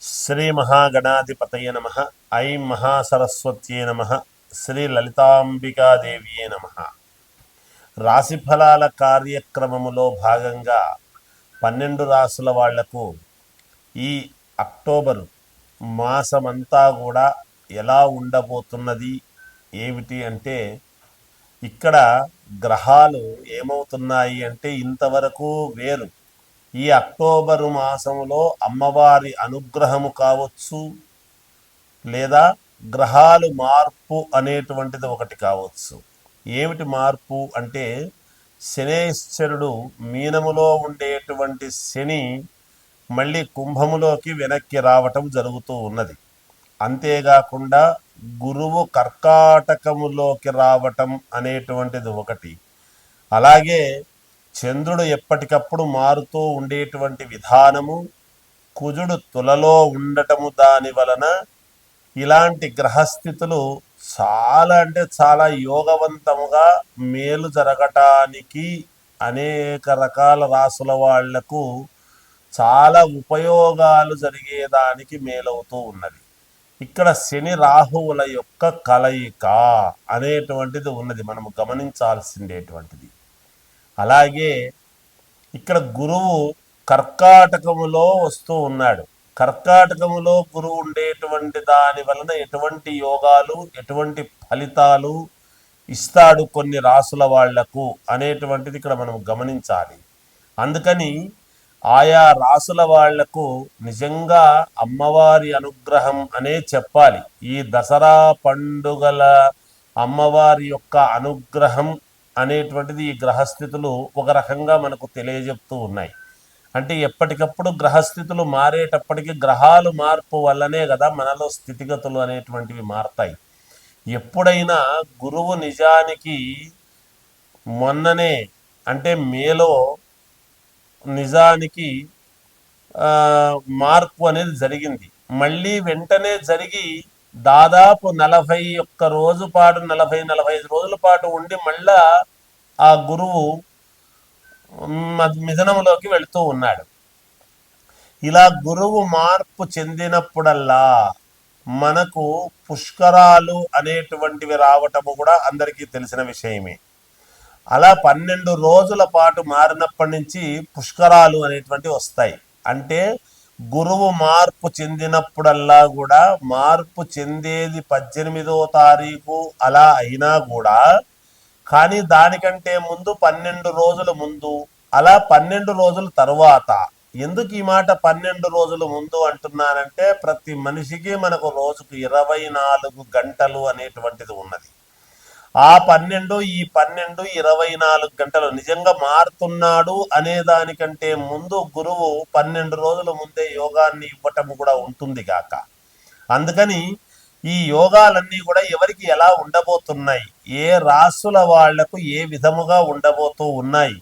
శ్రీ మహాగణాధిపతయ నమ. ఐం మహాసరస్వత్యే నమ. శ్రీ లలితాంబికాదేవియే నమ. రాశిఫలాల కార్యక్రమములో భాగంగా 12 రాసుల వాళ్లకు ఈ అక్టోబరు మాసమంతా కూడా ఎలా ఉండబోతున్నది ఏమిటి అంటే, ఇక్కడ గ్రహాలు ఏమవుతున్నాయి అంటే ఇంతవరకు వేరు. ఈ అక్టోబరు మాసంలో అమ్మవారి అనుగ్రహము కావచ్చు, లేదా గ్రహాలు మార్పు అనేటువంటిది ఒకటి కావచ్చు. ఏమిటి మార్పు అంటే, శనేశ్వరుడు మీనములో ఉండేటువంటి శని మళ్ళీ కుంభములోకి వెనక్కి రావటం జరుగుతూ ఉన్నది. అంతేకాకుండా గురువు కర్కాటకములోకి రావటం అనేటువంటిది ఒకటి. అలాగే చంద్రుడు ఎప్పటికప్పుడు మారుతూ ఉండేటువంటి విధానము, కుజుడు తులలో ఉండటము, దాని వలన ఇలాంటి గ్రహస్థితులు చాలా అంటే చాలా యోగవంతముగా మేలు జరగటానికి అనేక రకాల రాసుల వాళ్లకు చాలా ఉపయోగాలు జరిగేదానికి మేలవుతూ ఉన్నది. ఇక్కడ శని రాహువుల యొక్క కలయిక అనేటువంటిది ఉన్నది, మనము గమనించాల్సిందేటువంటిది. అలాగే ఇక్కడ గురువు కర్కాటకములో వస్తూ ఉన్నాడు. కర్కాటకములో గురువు ఉండేటువంటి దాని వలన ఎటువంటి యోగాలు, ఎటువంటి ఫలితాలు ఇస్తాడు కొన్ని రాసుల వాళ్లకు అనేటువంటిది ఇక్కడ మనం గమనించాలి. అందుకని ఆయా రాసుల వాళ్లకు నిజంగా అమ్మవారి అనుగ్రహం అనే చెప్పాలి. ఈ దసరా పండుగల అమ్మవారి యొక్క అనుగ్రహం అనేటువంటిది ఈ గ్రహస్థితులు ఒక రకంగా మనకు తెలియజెప్తూ ఉన్నాయి. అంటే ఎప్పటికప్పుడు గ్రహస్థితులు మారేటప్పటికీ గ్రహాలు మార్పు వల్లనే కదా మనలో స్థితిగతులు అనేటువంటివి మారతాయి. ఎప్పుడైనా గురువు నిజానికి మొన్ననే అంటే మేలో నిజానికి మార్పు అనేది జరిగింది. మళ్ళీ వెంటనే జరిగి దాదాపు 41 రోజు పాటు 45 రోజుల పాటు ఉండి మళ్ళా ఆ గురువు మిథునంలోకి వెళుతూ ఉన్నాడు. ఇలా గురువు మార్పు చెందినప్పుడల్లా మనకు పుష్కరాలు అనేటువంటివి రావటము కూడా అందరికీ తెలిసిన విషయమే. అలా 12 రోజుల పాటు మారినప్పటి నుంచి పుష్కరాలు అనేటువంటివి వస్తాయి. అంటే గురువు మార్పు చెందినప్పుడల్లా కూడా, మార్పు చెందేది 18వ తారీఖు అలా అయినా కూడా, కానీ దానికంటే ముందు 12 రోజుల ముందు, అలా 12 రోజుల తరువాత. ఎందుకు ఈ మాట 12 రోజుల ముందు అంటున్నానంటే, ప్రతి మనిషికి మనకు రోజుకు 24 గంటలు అనేటువంటిది ఉన్నది. ఆ 12 ఈ 12 24 గంటలు నిజంగా మారుతున్నాడు అనే దానికంటే ముందు గురువు 12 రోజుల ముందే యోగాన్ని ఇవ్వటం కూడా ఉంటుంది గాక. అందుకని ఈ యోగాలన్నీ కూడా ఎవరికి ఎలా ఉండబోతున్నాయి, ఏ రాసుల వాళ్లకు ఏ విధముగా ఉండబోతూ ఉన్నాయి,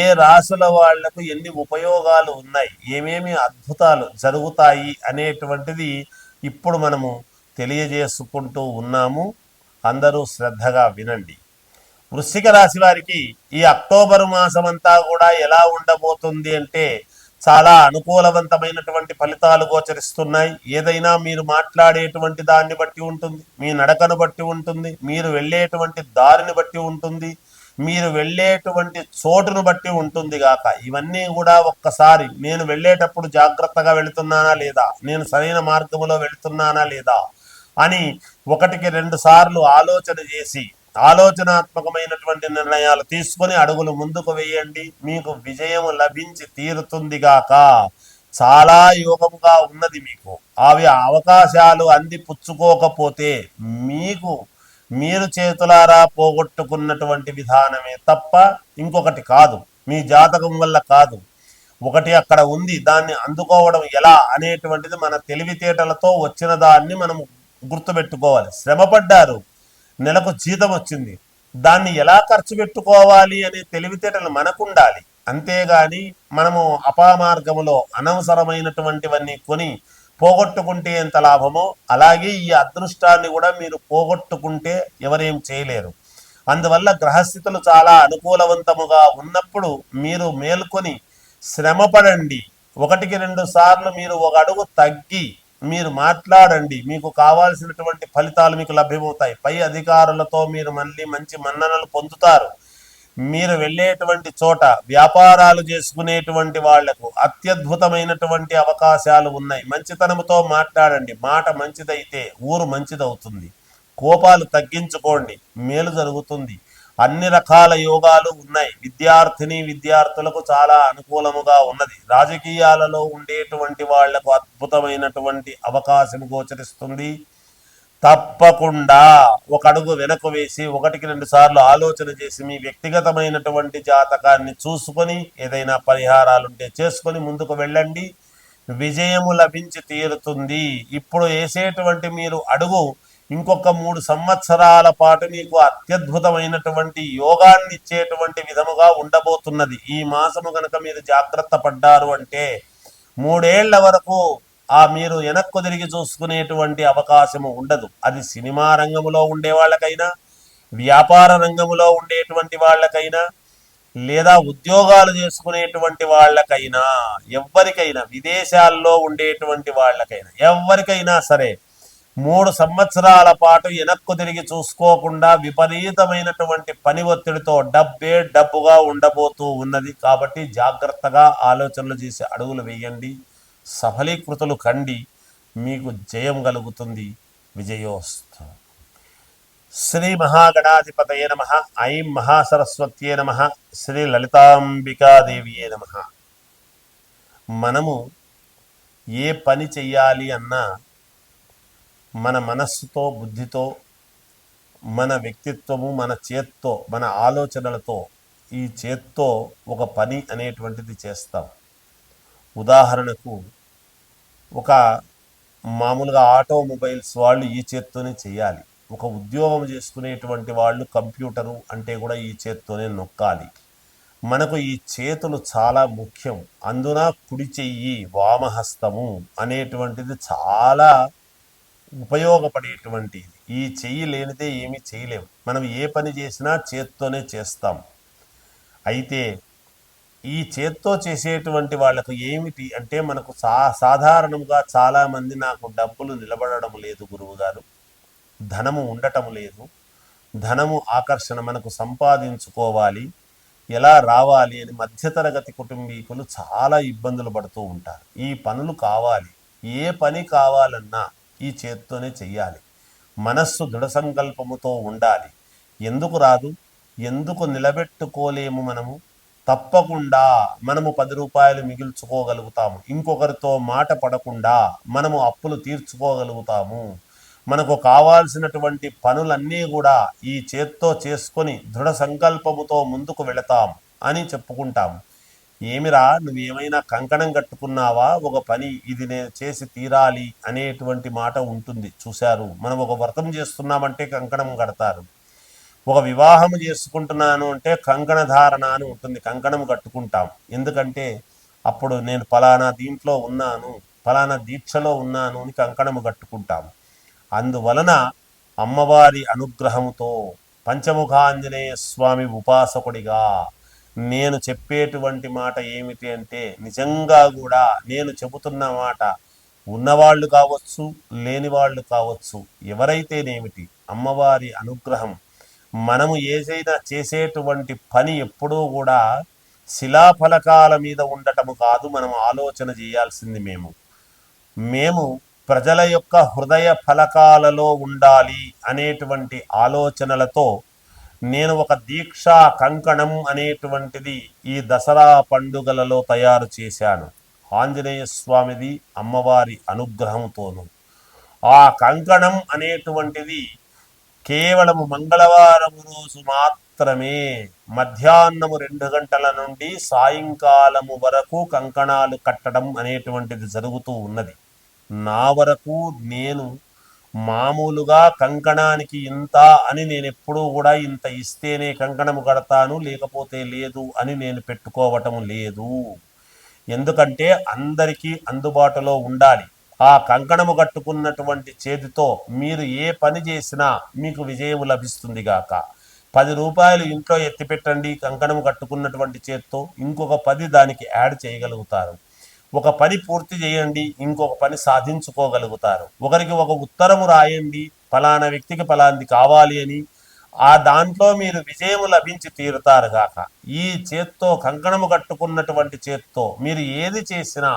ఏ రాసుల వాళ్లకు ఎన్ని ఉపయోగాలు ఉన్నాయి, ఏమేమి అద్భుతాలు జరుగుతాయి అనేటువంటిది ఇప్పుడు మనము తెలియజేసుకుంటూ ఉన్నాము. అందరూ శ్రద్ధగా వినండి. వృశ్చిక రాశి వారికి ఈ అక్టోబరు మాసమంతా కూడా ఎలా ఉండబోతుంది అంటే, చాలా అనుకూలవంతమైనటువంటి ఫలితాలు గోచరిస్తున్నాయి. ఏదైనా మీరు మాట్లాడేటువంటి దాన్ని బట్టి ఉంటుంది, మీ నడకను బట్టి ఉంటుంది, మీరు వెళ్ళేటువంటి దారిని బట్టి ఉంటుంది, మీరు వెళ్ళేటువంటి చోటును బట్టి ఉంటుంది గాక. ఇవన్నీ కూడా ఒక్కసారి నేను వెళ్ళేటప్పుడు జాగ్రత్తగా వెళుతున్నానా లేదా, నేను సరైన మార్గంలో వెళుతున్నానా లేదా అని 1-2 సార్లు ఆలోచన చేసి ఆలోచనాత్మకమైనటువంటి నిర్ణయాలు తీసుకొని అడుగులు ముందుకు వేయండి. మీకు విజయము లభించి తీరుతుంది గాక. చాలా యోగముగా ఉన్నది మీకు. అవి అవకాశాలు అంది పుచ్చుకోకపోతే మీరు చేతులారా పోగొట్టుకున్నటువంటి విధానమే తప్ప ఇంకొకటి కాదు, మీ జాతకం వల్ల కాదు. ఒకటి అక్కడ ఉంది, దాన్ని అందుకోవడం ఎలా అనేటువంటిది మన తెలివితేటలతో వచ్చిన దాన్ని మనం గుర్తుపెట్టుకోవాలి. శ్రమపడ్డారు, నెలకు జీతం వచ్చింది, దాన్ని ఎలా ఖర్చు పెట్టుకోవాలి అనే తెలివితేటలు మనకుండాలి. అంతేగాని మనము అపమార్గములో అనవసరమైనటువంటివన్నీ కొని పోగొట్టుకుంటే ఎంత లాభమో, అలాగే ఈ అదృష్టాన్ని కూడా మీరు పోగొట్టుకుంటే ఎవరేం చేయలేరు. అందువల్ల గ్రహస్థితులు చాలా అనుకూలవంతముగా ఉన్నప్పుడు మీరు మేల్కొని శ్రమపడండి. ఒకటికి 2 సార్లు మీరు ఒక అడుగు తగ్గి మీరు మాట్లాడండి. మీకు కావాల్సినటువంటి ఫలితాలు మీకు లభ్యమవుతాయి. పై అధికారులతో మీరు మళ్ళీ మంచి మన్ననలు పొందుతారు. మీరు వెళ్ళేటువంటి చోట వ్యాపారాలు చేసుకునేటువంటి వాళ్లకు అత్యద్భుతమైనటువంటి అవకాశాలు ఉన్నాయి. మంచితనంతో మాట్లాడండి. మాట మంచిదైతే ఊరు మంచిదవుతుంది. కోపాలు తగ్గించుకోండి, మేలు జరుగుతుంది. అన్ని రకాల యోగాలు ఉన్నాయి. విద్యార్థులకు చాలా అనుకూలముగా ఉన్నది. రాజకీయాలలో ఉండేటువంటి వాళ్లకు అద్భుతమైనటువంటి అవకాశం గోచరిస్తుంది. తప్పకుండా ఒక అడుగు వెనక్కు వేసి 1-2 సార్లు ఆలోచన చేసి మీ వ్యక్తిగతమైనటువంటి జాతకాన్ని చూసుకొని ఏదైనా పరిహారాలుంటే చేసుకొని ముందుకు వెళ్ళండి. విజయము లభించి తీరుతుంది. ఇప్పుడు వేసేటువంటి మీరు అడుగు ఇంకొక 3 సంవత్సరాల పాటు మీకు అత్యద్భుతమైనటువంటి యోగాన్ని ఇచ్చేటువంటి విధముగా ఉండబోతున్నది. ఈ మాసము గనక మీరు జాగ్రత్త పడ్డారు అంటే 3 ఏళ్ల వరకు మీరు వెనక్కు తిరిగి చూసుకునేటువంటి అవకాశము ఉండదు. అది సినిమా రంగంలో ఉండే వాళ్ళకైనా, వ్యాపార రంగంలో ఉండేటువంటి వాళ్ళకైనా, లేదా ఉద్యోగాలు చేసుకునేటువంటి వాళ్ళకైనా, ఎవరికైనా, విదేశాల్లో ఉండేటువంటి వాళ్ళకైనా, ఎవరికైనా సరే 3 సంవత్సరాల పాటు వెనక్కు తిరిగి చూసుకోకుండా విపరీతమైనటువంటి పని ఒత్తిడితో డబ్బే డబ్బుగా ఉండబోతూ ఉన్నది. కాబట్టి జాగ్రత్తగా ఆలోచనలు చేసి అడుగులు వేయండి. సఫలీకృతులు కండి. మీకు జయం కలుగుతుంది. విజయోస్తు. శ్రీ మహాగణాధిపతయే నమః. ఐం మహాసరస్వత్యే నమః. శ్రీ లలితాంబికాదేవియే నమః. మనము ఏ పని చెయ్యాలి అన్నా మన మనస్సుతో, బుద్ధితో, మన వ్యక్తిత్వము, మన చేత్తో, మన ఆలోచనలతో, ఈ చేత్తో ఒక పని అనేటువంటిది చేస్తాం. ఉదాహరణకు ఒక మామూలుగా ఆటోమొబైల్స్ వాళ్ళు ఈ చేత్తోనే చేయాలి. ఒక ఉద్యోగం చేసుకునేటువంటి వాళ్ళు కంప్యూటరు అంటే కూడా ఈ చేత్తోనే నొక్కాలి. మనకు ఈ చేతులు చాలా ముఖ్యం. అందున కుడి చెయ్యి, వామహస్తము అనేటువంటిది చాలా ఉపయోగపడేటువంటిది. ఈ చెయ్యి లేనిదే ఏమీ చేయలేము. మనం ఏ పని చేసినా చేత్తోనే చేస్తాం. అయితే ఈ చేత్తో చేసేటువంటి వాళ్ళకు ఏమిటి అంటే మనకు సాధారణంగా చాలామంది నాకు డబ్బులు నిలబడడం లేదు గురువుగారు, ధనము ఉండటం లేదు, ధనము ఆకర్షణ మనకు సంపాదించుకోవాలి, ఎలా రావాలి అని మధ్యతరగతి కుటుంబీకులు చాలా ఇబ్బందులు పడుతూ ఉంటారు. ఈ పనులు కావాలి. ఏ పని కావాలన్నా ఈ చేత్తోనే చెయ్యాలి. మనస్సు దృఢ సంకల్పముతో ఉండాలి. ఎందుకు రాదు? ఎందుకు నిలబెట్టుకోలేము? తప్పకుండా మనము 10 రూపాయలు మిగిల్చుకోగలుగుతాము. ఇంకొకరితో మాట పడకుండా మనము అప్పులు తీర్చుకోగలుగుతాము. మనకు కావాల్సినటువంటి పనులన్నీ కూడా ఈ చేత్తో చేసుకొని దృఢ సంకల్పముతో ముందుకు వెళతాం అని చెప్పుకుంటాము. ఏమిరా, నువ్వేమైనా కంకణం కట్టుకున్నావా? ఒక పని ఇది నేను చేసి తీరాలి అనేటువంటి మాట ఉంటుంది. చూశారు, మనం ఒక వ్రతం చేస్తున్నామంటే కంకణం కడతారు. ఒక వివాహం చేసుకుంటున్నాను అంటే కంకణ ధారణ అని ఉంటుంది. కంకణం కట్టుకుంటాం. ఎందుకంటే అప్పుడు నేను ఫలానా దీంట్లో ఉన్నాను, ఫలానా దీక్షలో ఉన్నాను అని కంకణము కట్టుకుంటాం. అందువలన అమ్మవారి అనుగ్రహముతో పంచముఖాంజనేయ స్వామి ఉపాసకుడిగా నేను చెప్పేటువంటి మాట ఏమిటి అంటే, నిజంగా కూడా నేను చెబుతున్న మాట ఉన్నవాళ్ళు కావచ్చు, లేని వాళ్ళు కావచ్చు, ఎవరైతేనేమిటి అమ్మవారి అనుగ్రహం. మనము ఏదైనా చేసేటువంటి పని ఎప్పుడూ కూడా శిలాఫలకాల మీద ఉండటము కాదు. మనం ఆలోచన చేయాల్సింది మేము ప్రజల యొక్క హృదయ ఫలకాలలో ఉండాలి అనేటువంటి ఆలోచనలతో నేను ఒక దీక్షా కంకణం అనేటువంటిది ఈ దసరా పండుగలలో తయారు చేశాను. ఆంజనేయ స్వామిది అమ్మవారి అనుగ్రహంతోను. ఆ కంకణం అనేటువంటిది కేవలము మంగళవారం రోజు మాత్రమే మధ్యాహ్నము 2 గంటల నుండి సాయంకాలము వరకు కంకణాలు కట్టడం అనేటువంటిది జరుగుతూ ఉన్నది. నా వరకు నేను మామూలుగా కంకణానికి ఇంత అని నేను ఎప్పుడూ కూడా ఇంత ఇస్తేనే కంకణము కడతాను, లేకపోతే లేదు అని నేను పెట్టుకోవటం లేదు. ఎందుకంటే అందరికీ అందుబాటులో ఉండాలి. ఆ కంకణము కట్టుకున్నటువంటి చేతితో మీరు ఏ పని చేసినా మీకు విజయం లభిస్తుంది గాక. 10 రూపాయలు ఇంట్లో ఎత్తిపెట్టండి కంకణము కట్టుకున్నటువంటి చేతితో, ఇంకొక 10 దానికి యాడ్ చేయగలుగుతారు. ఒక పని పూర్తి చేయండి, ఇంకొక పని సాధించుకోగలుగుతారు. ఒకరికి ఒక ఉత్తరము రాయండి, ఫలానా వ్యక్తికి ఫలాంది కావాలి అని, ఆ దాంట్లో మీరు విజయం లభించి తీరుతారు గాక. ఈ చేత్తో కంకణము కట్టుకున్నటువంటి చేత్తో మీరు ఏది చేసినా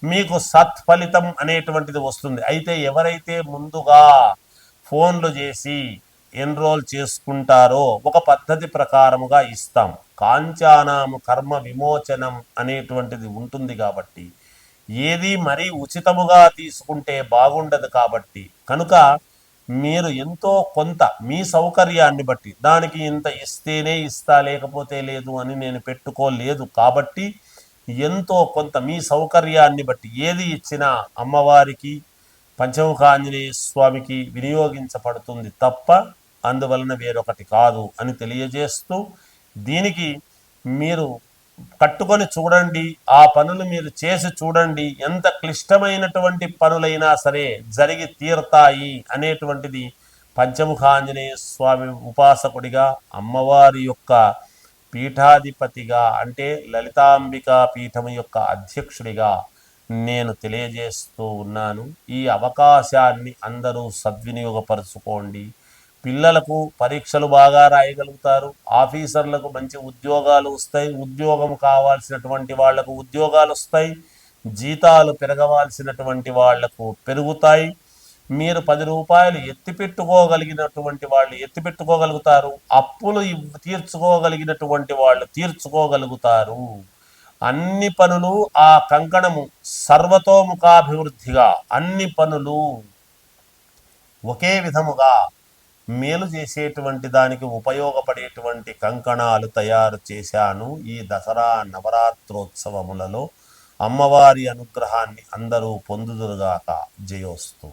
మీకు సత్ఫలితం అనేటువంటిది వస్తుంది. అయితే ఎవరైతే ముందుగా ఫోన్లు చేసి ఎన్రోల్ చేసుకుంటారో ఒక పద్ధతి ప్రకారముగా ఇస్తాం. కాంచానాము కర్మ విమోచనం అనేటువంటిది ఉంటుంది కాబట్టి ఏది మరీ ఉచితముగా తీసుకుంటే బాగుండదు. కాబట్టి కనుక మీరు ఎంతో కొంత మీ సౌకర్యాన్ని బట్టి, దానికి ఇంత ఇస్తేనే ఇస్తా లేకపోతే లేదు అని నేను పెట్టుకోలేదు. కాబట్టి ఎంతో కొంత మీ సౌకర్యాన్ని బట్టి ఏది ఇచ్చినా అమ్మవారికి, పంచముఖ ఆంజనేయ స్వామికి వినియోగించబడుతుంది తప్ప అందువలన వేరొకటి కాదు అని తెలియజేస్తూ, దీనికి మీరు కట్టుకొని చూడండి, ఆ పనులు మీరు చేసి చూడండి, ఎంత క్లిష్టమైనటువంటి పనులైనా సరే జరిగి తీరతాయి అనేటువంటిది పంచముఖ ఆంజనేయ స్వామి ఉపాసకుడిగా, అమ్మవారి యొక్క పీఠాధిపతిగా అంటే లలితాంబికా పీఠం యొక్క అధ్యక్షుడిగా నేను తెలియజేస్తూ ఉన్నాను. ఈ అవకాశాన్ని అందరూ సద్వినియోగపరచుకోండి. పిల్లలకు పరీక్షలు బాగా రాయగలుగుతారు, ఆఫీసర్లకు మంచి ఉద్యోగాలు వస్తాయి, ఉద్యోగం కావాల్సినటువంటి వాళ్లకు ఉద్యోగాలు వస్తాయి, జీతాలు పెరగవలసినటువంటి వాళ్లకు పెరుగుతాయి. మీరు 10 రూపాయలు ఎత్తిపెట్టుకోగలిగినటువంటి వాళ్ళు ఎత్తిపెట్టుకోగలుగుతారు, అప్పులు తీర్చుకోగలిగినటువంటి వాళ్ళు తీర్చుకోగలుగుతారు. అన్ని పనులు ఆ కంకణము సర్వతోముఖాభివృద్ధిగా అన్ని పనులు ఒకే విధముగా మేలు చేసేటువంటి దానికి ఉపయోగపడేటువంటి కంకణాలు తయారు చేశాను. ఈ దసరా నవరాత్రోత్సవములలో అమ్మవారి అనుగ్రహాన్ని అందరూ పొందుదురుగాక. జయోస్తు.